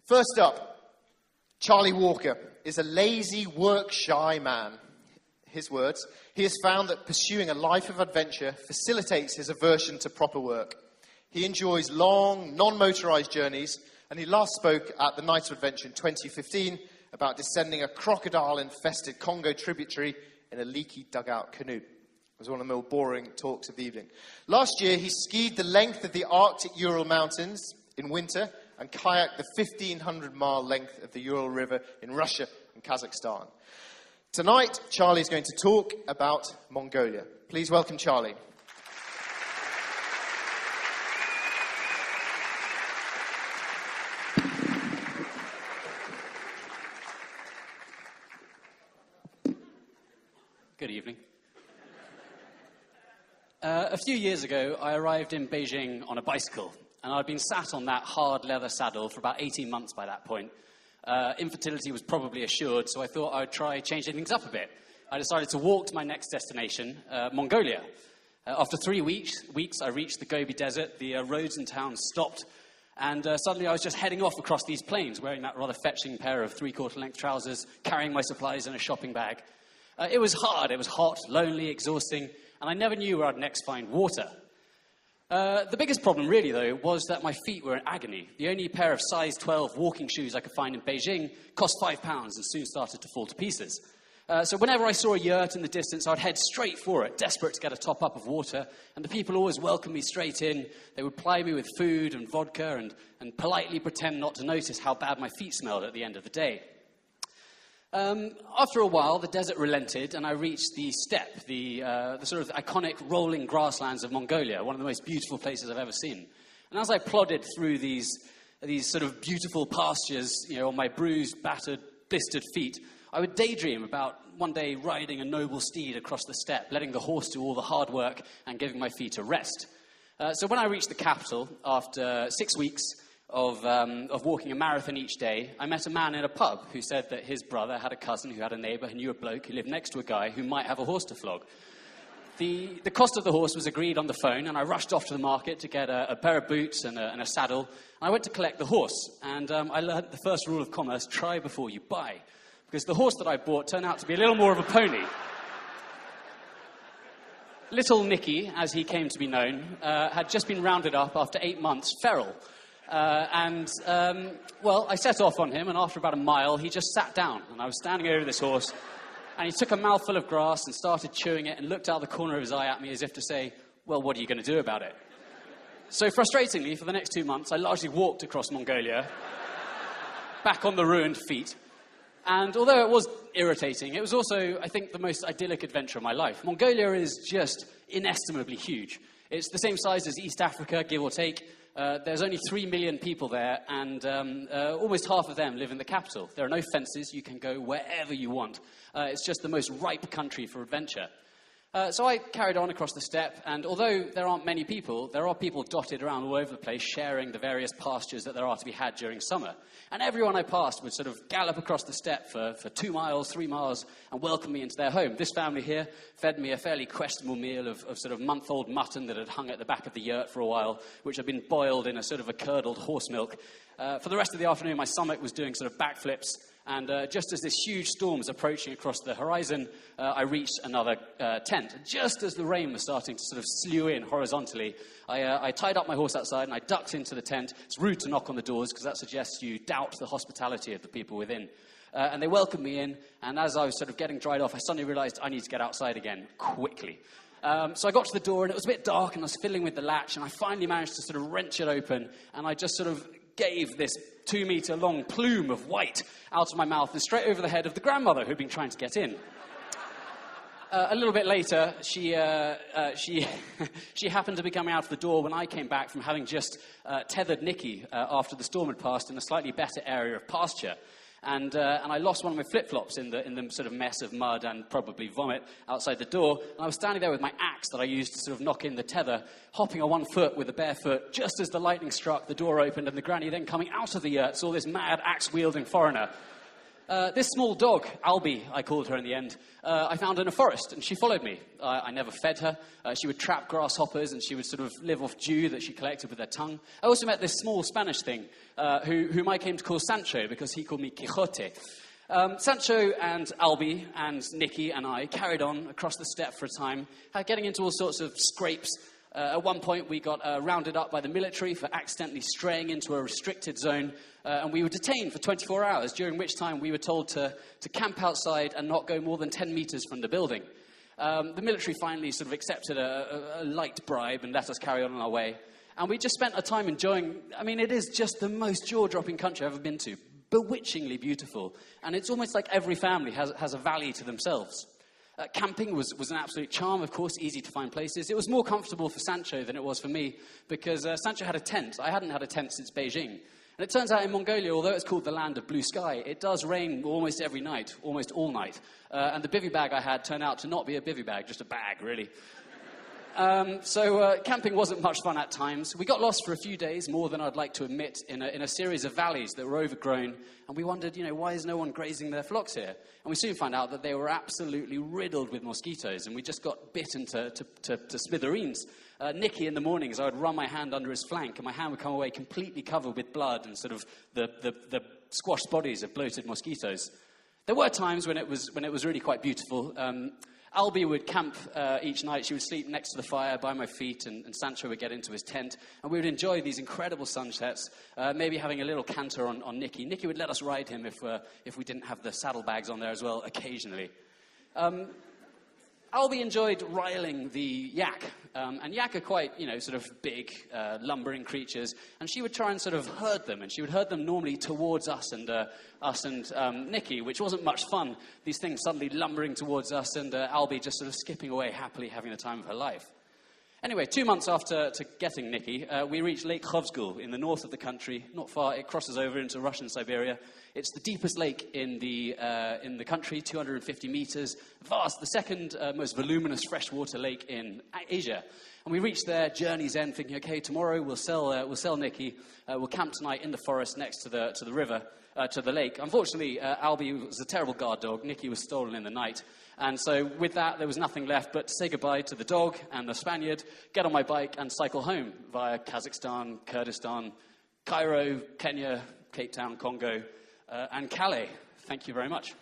First up, Charlie Walker is a lazy, work-shy man. His words, he has found that pursuing a life of adventure facilitates his aversion to proper work. He enjoys long, non-motorised journeys, and he last spoke at the Night of Adventure in 2015 about descending a crocodile-infested Congo tributary in a leaky dugout canoe. It was one of the more boring talks of the evening. Last year, he skied the length of the Arctic Ural Mountains in winter and kayaked the 1,500-mile length of the Ural River in Russia and Kazakhstan. Tonight, Charlie is going to talk about Mongolia. Please welcome Charlie. Good evening. A few years ago, I arrived in Beijing on a bicycle, and I'd been sat on that hard leather saddle for about 18 months by that point. Infertility was probably assured, so I thought I would try changing things up a bit. I decided to walk to my next destination, Mongolia. After 3 weeks, I reached the Gobi Desert. The roads and towns stopped, and suddenly I was just heading off across these plains, wearing that rather fetching pair of three-quarter-length trousers, carrying my supplies in a shopping bag. It was hard, it was hot, lonely, exhausting, and I never knew where I'd next find water. The biggest problem, really, though, was that my feet were in agony. The only pair of size 12 walking shoes I could find in Beijing cost £5 and soon started to fall to pieces. So whenever I saw a yurt in the distance, I'd head straight for it, desperate to get a top-up of water, and the people always welcomed me straight in. They would ply me with food and vodka and politely pretend not to notice how bad my feet smelled at the end of the day. After a while, the desert relented, and I reached the steppe, the sort of iconic rolling grasslands of Mongolia, one of the most beautiful places I've ever seen. And as I plodded through these sort of beautiful pastures, on my bruised, battered, blistered feet, I would daydream about one day riding a noble steed across the steppe, letting the horse do all the hard work and giving my feet a rest. So when I reached the capital, after 6 weeks of walking a marathon each day, I met a man in a pub who said that his brother had a cousin who had a neighbour who knew a bloke who lived next to a guy who might have a horse to flog. The cost of the horse was agreed on the phone, and I rushed off to the market to get a pair of boots and a saddle. I went to collect the horse, and I learned the first rule of commerce: try before you buy. Because the horse that I bought turned out to be a little more of a pony. Little Nicky, as he came to be known, had just been rounded up after 8 months feral. I set off on him, and after about a mile, he just sat down, and I was standing over this horse, and he took a mouthful of grass and started chewing it and looked out the corner of his eye at me as if to say, well, what are you going to do about it? So frustratingly, for the next 2 months, I largely walked across Mongolia, back on the ruined feet. And although it was irritating, it was also, I think, the most idyllic adventure of my life. Mongolia is just inestimably huge. It's the same size as East Africa, give or take. There's only 3 million people there, and almost half of them live in the capital. There are no fences. You can go wherever you want. It's just the most ripe country for adventure. So I carried on across the steppe, and although there aren't many people, there are people dotted around all over the place sharing the various pastures that there are to be had during summer. And everyone I passed would sort of gallop across the steppe for 2 miles, 3 miles, and welcome me into their home. This family here fed me a fairly questionable meal of sort of month-old mutton that had hung at the back of the yurt for a while, which had been boiled in a sort of a curdled horse milk. For the rest of the afternoon, my stomach was doing sort of backflips. And just as this huge storm was approaching across the horizon, I reached another tent. Just as the rain was starting to sort of slew in horizontally, I tied up my horse outside and I ducked into the tent. It's rude to knock on the doors because that suggests you doubt the hospitality of the people within. And they welcomed me in, and as I was sort of getting dried off, I suddenly realized I need to get outside again, quickly. So I got to the door, and it was a bit dark, and I was fiddling with the latch, and I finally managed to sort of wrench it open, and I just sort of gave this 2-meter-long plume of white out of my mouth and straight over the head of the grandmother who'd been trying to get in. A little bit later, she happened to be coming out of the door when I came back from having just tethered Nicky after the storm had passed in a slightly better area of pasture. And I lost one of my flip-flops in the sort of mess of mud and probably vomit outside the door. And I was standing there with my axe that I used to sort of knock in the tether, hopping on one foot with a bare foot. Just as the lightning struck, the door opened, and the granny then coming out of the yurt saw this mad axe-wielding foreigner. This small dog, Albie, I called her in the end, I found in a forest, and she followed me. I never fed her. She would trap grasshoppers, and she would sort of live off dew that she collected with her tongue. I also met this small Spanish thing, whom I came to call Sancho, because he called me Quixote. Sancho and Albie and Nicky and I carried on across the steppe for a time, getting into all sorts of scrapes. At one point, we got rounded up by the military for accidentally straying into a restricted zone, and we were detained for 24 hours, during which time we were told to camp outside and not go more than 10 meters from the building. The military finally sort of accepted a light bribe and let us carry on our way. And we just spent a time enjoying, I mean, it is just the most jaw-dropping country I've ever been to. Bewitchingly beautiful. And it's almost like every family has a valley to themselves. Camping was an absolute charm, of course, easy to find places. It was more comfortable for Sancho than it was for me, because Sancho had a tent. I hadn't had a tent since Beijing. And it turns out in Mongolia, although it's called the land of blue sky, it does rain almost every night, almost all night. And the bivvy bag I had turned out to not be a bivvy bag, just a bag, really. So camping wasn't much fun at times. We got lost for a few days, more than I'd like to admit, in a series of valleys that were overgrown. And we wondered, why is no one grazing their flocks here? And we soon found out that they were absolutely riddled with mosquitoes, and we just got bitten to smithereens. Nicky, in the mornings, I would run my hand under his flank, and my hand would come away completely covered with blood and sort of the squashed bodies of bloated mosquitoes. There were times when it was really quite beautiful. Albie would camp each night. She would sleep next to the fire by my feet, and Sancho would get into his tent. And we would enjoy these incredible sunsets, maybe having a little canter on Nicky. Nicky would let us ride him if we didn't have the saddlebags on there as well, occasionally. Albie enjoyed riling the yak. And yak are quite, sort of big, lumbering creatures. And she would try and sort of herd them. And she would herd them normally towards us and Nicky, which wasn't much fun. These things suddenly lumbering towards us, and Albie just sort of skipping away happily, having the time of her life. Anyway, 2 months after getting Nicky, we reached Lake Khovsgul in the north of the country. Not far, it crosses over into Russian Siberia. It's the deepest lake in the country, 250 meters, vast, the second most voluminous freshwater lake in Asia. And we reached there, journey's end, thinking, okay, tomorrow we'll sell Nicky. We'll camp tonight in the forest next to the river, to the lake. Unfortunately, Albie was a terrible guard dog. Nicky was stolen in the night. And so with that, there was nothing left but to say goodbye to the dog and the Spaniard, get on my bike and cycle home via Kazakhstan, Kurdistan, Cairo, Kenya, Cape Town, Congo, and Calais. Thank you very much.